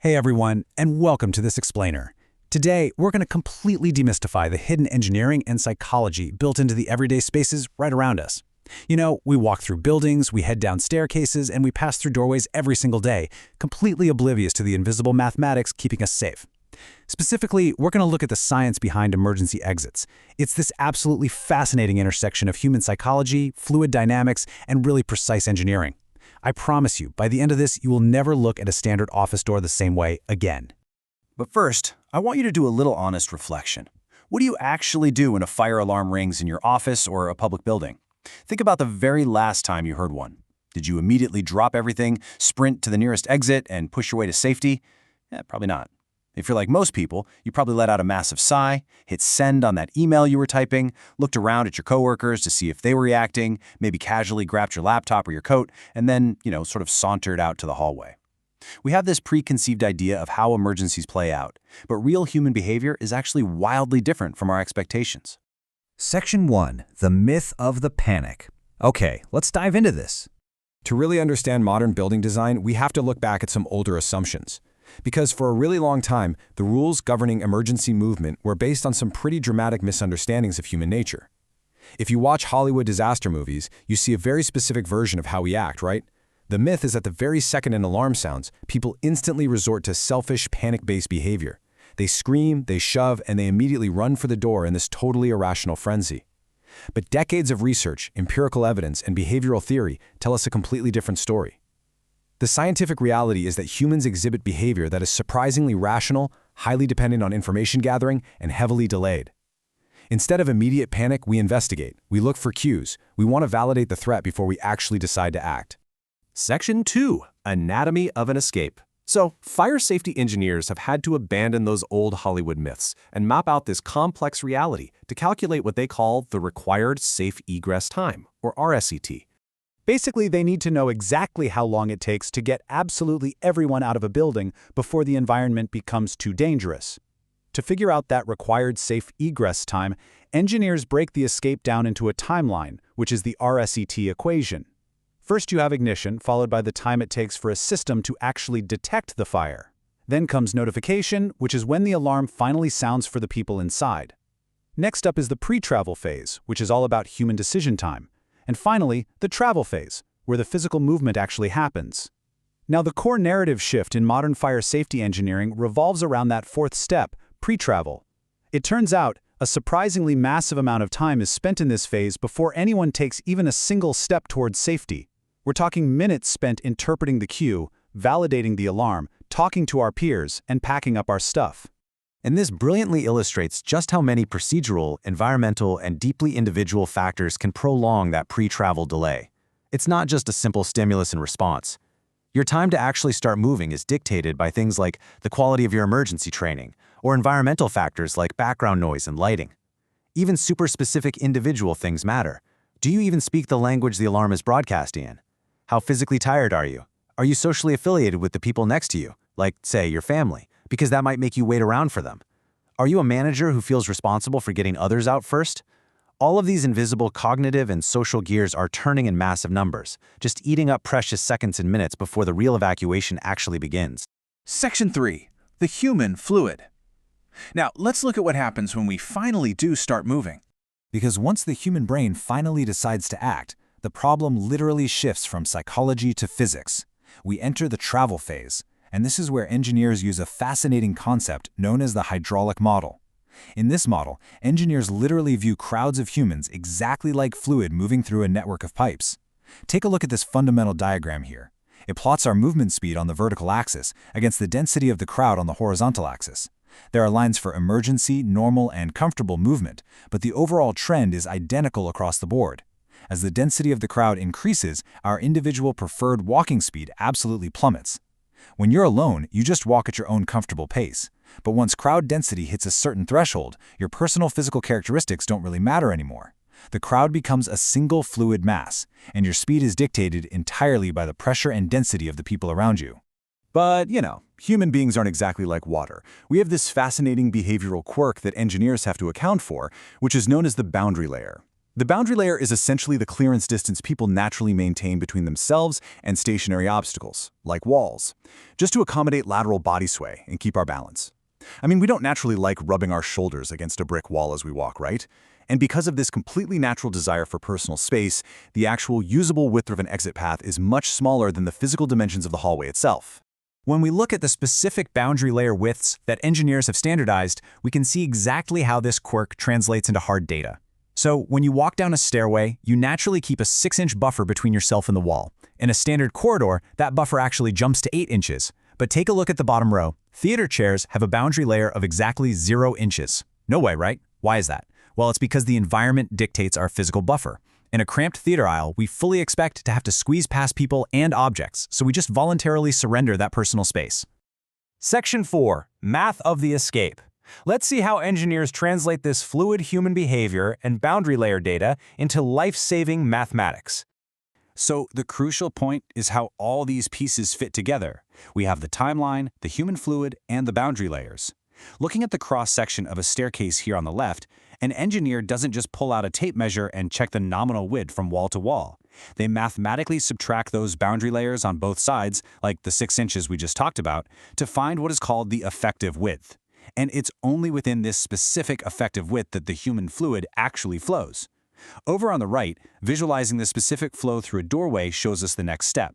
Hey everyone, and welcome to this explainer. Today, we're going to completely demystify the hidden engineering and psychology built into the everyday spaces right around us. You know, we walk through buildings, we head down staircases, and we pass through doorways every single day, completely oblivious to the invisible mathematics keeping us safe. Specifically, we're going to look at the science behind emergency exits. It's this absolutely fascinating intersection of human psychology, fluid dynamics, and really precise engineering. I promise you, by the end of this, you will never look at a standard office door the same way again. But first, I want you to do a little honest reflection. What do you actually do when a fire alarm rings in your office or a public building? Think about the very last time you heard one. Did you immediately drop everything, sprint to the nearest exit, and push your way to safety? Probably not. If you're like most people, you probably let out a massive sigh, hit send on that email you were typing, looked around at your coworkers to see if they were reacting, maybe casually grabbed your laptop or your coat, and then, sort of sauntered out to the hallway. We have this preconceived idea of how emergencies play out, but real human behavior is actually wildly different from our expectations. Section 1. The Myth of the Panic. Okay, let's dive into this. To really understand modern building design, we have to look back at some older assumptions. Because for a really long time, the rules governing emergency movement were based on some pretty dramatic misunderstandings of human nature. If you watch Hollywood disaster movies, you see a very specific version of how we act, right? The myth is that the very second an alarm sounds, people instantly resort to selfish, panic-based behavior. They scream, they shove, and they immediately run for the door in this totally irrational frenzy. But decades of research, empirical evidence, and behavioral theory tell us a completely different story. The scientific reality is that humans exhibit behavior that is surprisingly rational, highly dependent on information gathering, and heavily delayed. Instead of immediate panic, we investigate. We look for cues. We want to validate the threat before we actually decide to act. Section 2. Anatomy of an Escape. So, fire safety engineers have had to abandon those old Hollywood myths and map out this complex reality to calculate what they call the Required Safe Egress Time, or RSET. Basically, they need to know exactly how long it takes to get absolutely everyone out of a building before the environment becomes too dangerous. To figure out that required safe egress time, engineers break the escape down into a timeline, which is the RSET equation. First you have ignition, followed by the time it takes for a system to actually detect the fire. Then comes notification, which is when the alarm finally sounds for the people inside. Next up is the pre-travel phase, which is all about human decision time. And finally, the travel phase, where the physical movement actually happens. Now, the core narrative shift in modern fire safety engineering revolves around that fourth step, pre-travel. It turns out, a surprisingly massive amount of time is spent in this phase before anyone takes even a single step towards safety. We're talking minutes spent interpreting the cue, validating the alarm, talking to our peers, and packing up our stuff. And this brilliantly illustrates just how many procedural, environmental, and deeply individual factors can prolong that pre-travel delay. It's not just a simple stimulus and response. Your time to actually start moving is dictated by things like the quality of your emergency training, or environmental factors like background noise and lighting. Even super specific individual things matter. Do you even speak the language the alarm is broadcasting in? How physically tired are you? Are you socially affiliated with the people next to you, like, say, your family? Because that might make you wait around for them. Are you a manager who feels responsible for getting others out first? All of these invisible cognitive and social gears are turning in massive numbers, just eating up precious seconds and minutes before the real evacuation actually begins. Section 3. The Human Fluid. Now, let's look at what happens when we finally do start moving. Because once the human brain finally decides to act, the problem literally shifts from psychology to physics. We enter the travel phase. And this is where engineers use a fascinating concept known as the hydraulic model. In this model, engineers literally view crowds of humans exactly like fluid moving through a network of pipes. Take a look at this fundamental diagram here. It plots our movement speed on the vertical axis against the density of the crowd on the horizontal axis. There are lines for emergency, normal, and comfortable movement, but the overall trend is identical across the board. As the density of the crowd increases, our individual preferred walking speed absolutely plummets. When you're alone, you just walk at your own comfortable pace. But once crowd density hits a certain threshold, your personal physical characteristics don't really matter anymore. The crowd becomes a single fluid mass, and your speed is dictated entirely by the pressure and density of the people around you. But, human beings aren't exactly like water. We have this fascinating behavioral quirk that engineers have to account for, which is known as the boundary layer. The boundary layer is essentially the clearance distance people naturally maintain between themselves and stationary obstacles, like walls, just to accommodate lateral body sway and keep our balance. I mean, we don't naturally like rubbing our shoulders against a brick wall as we walk, right? And because of this completely natural desire for personal space, the actual usable width of an exit path is much smaller than the physical dimensions of the hallway itself. When we look at the specific boundary layer widths that engineers have standardized, we can see exactly how this quirk translates into hard data. So when you walk down a stairway, you naturally keep a 6-inch buffer between yourself and the wall. In a standard corridor, that buffer actually jumps to 8 inches. But take a look at the bottom row. Theater chairs have a boundary layer of exactly 0 inches. No way, right? Why is that? Well, it's because the environment dictates our physical buffer. In a cramped theater aisle, we fully expect to have to squeeze past people and objects, so we just voluntarily surrender that personal space. Section 4. Math of the escape. Let's see how engineers translate this fluid human behavior and boundary layer data into life-saving mathematics. So the crucial point is how all these pieces fit together. We have the timeline, the human fluid, and the boundary layers. Looking at the cross-section of a staircase here on the left, an engineer doesn't just pull out a tape measure and check the nominal width from wall to wall. They mathematically subtract those boundary layers on both sides, like the 6 inches we just talked about, to find what is called the effective width. And it's only within this specific effective width that the human fluid actually flows. Over on the right, visualizing the specific flow through a doorway shows us the next step.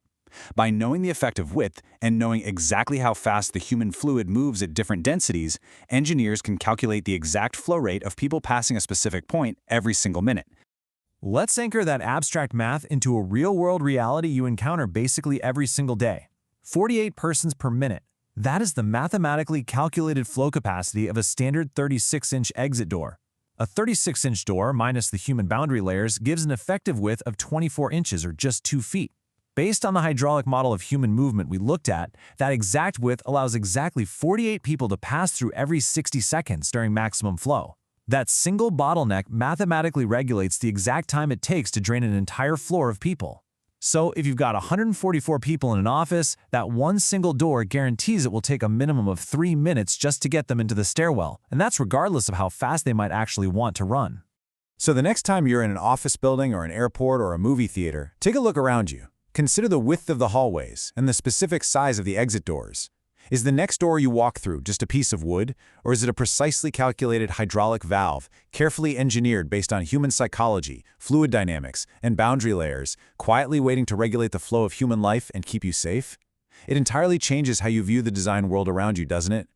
By knowing the effective width and knowing exactly how fast the human fluid moves at different densities, engineers can calculate the exact flow rate of people passing a specific point every single minute. Let's anchor that abstract math into a real-world reality you encounter basically every single day. 48 persons per minute. That is the mathematically calculated flow capacity of a standard 36-inch exit door. A 36-inch door minus the human boundary layers gives an effective width of 24 inches or just 2 feet. Based on the hydraulic model of human movement we looked at, that exact width allows exactly 48 people to pass through every 60 seconds during maximum flow. That single bottleneck mathematically regulates the exact time it takes to drain an entire floor of people. So if you've got 144 people in an office, that one single door guarantees it will take a minimum of 3 minutes just to get them into the stairwell, and that's regardless of how fast they might actually want to run. So the next time you're in an office building or an airport or a movie theater, take a look around you. Consider the width of the hallways and the specific size of the exit doors. Is the next door you walk through just a piece of wood, or is it a precisely calculated hydraulic valve, carefully engineered based on human psychology, fluid dynamics, and boundary layers, quietly waiting to regulate the flow of human life and keep you safe? It entirely changes how you view the design world around you, doesn't it?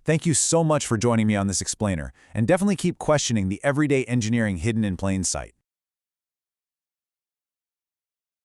Thank you so much for joining me on this explainer, and definitely keep questioning the everyday engineering hidden in plain sight.